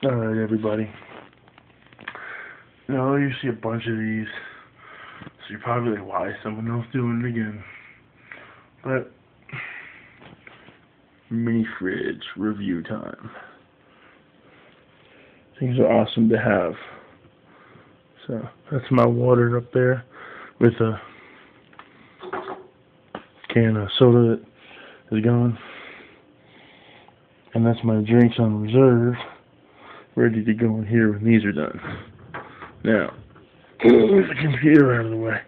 Alright, everybody. Now you see a bunch of these, so you're probably like, why is someone else doing it again? But, mini fridge review time. Things are awesome to have. So, that's my water up there with a can of soda that is gone. And that's my drinks on reserve, ready to go in here when these are done. Now, move the computer out of the way.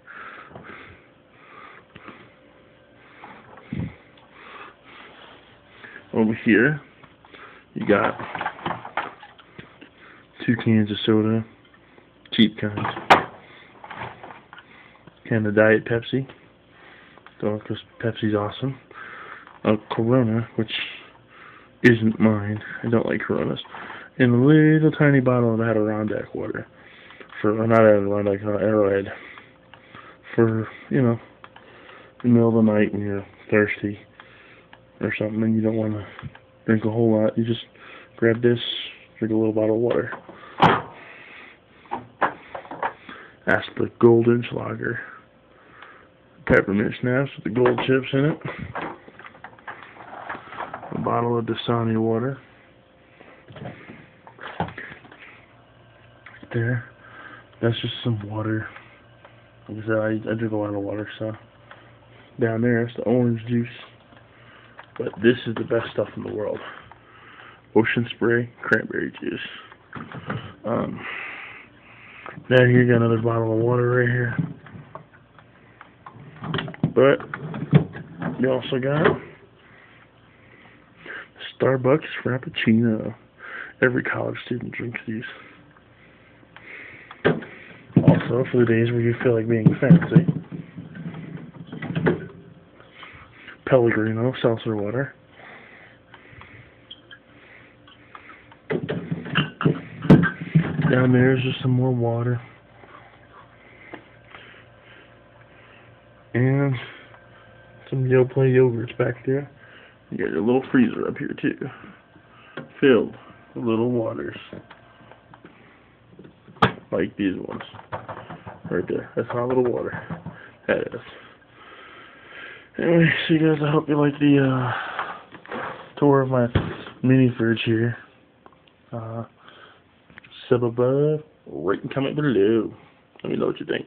Over here, you got 2 cans of soda, cheap kinds. Can of Diet Pepsi, because Pepsi's awesome. A Corona, which isn't mine. I don't like Coronas. And a little tiny bottle of Adirondack water. Not Adirondack, Arrowhead. For, in the middle of the night when you're thirsty or something and you don't want to drink a whole lot. You just grab this, drink a little bottle of water. That's the Goldenschlager peppermint schnapps with the gold chips in it. A bottle of Dasani water. Right there. That's just some water. Like I said, I drink a lot of water, so. Down there, it's the orange juice. But this is the best stuff in the world. Ocean Spray cranberry juice. Down here, you got another bottle of water right here. But, you also got Starbucks Frappuccino. Every college student drinks these. Also, for the days where you feel like being fancy, Pellegrino seltzer water. Down there is just some more water. And some Yoplait yogurts back there. You got your little freezer up here too, filled with little waters. Like these ones. Right there. That's my little water. That is. Anyway, so you guys, I hope you like the tour of my mini fridge here. Sub above, rate and comment below. Let me know what you think.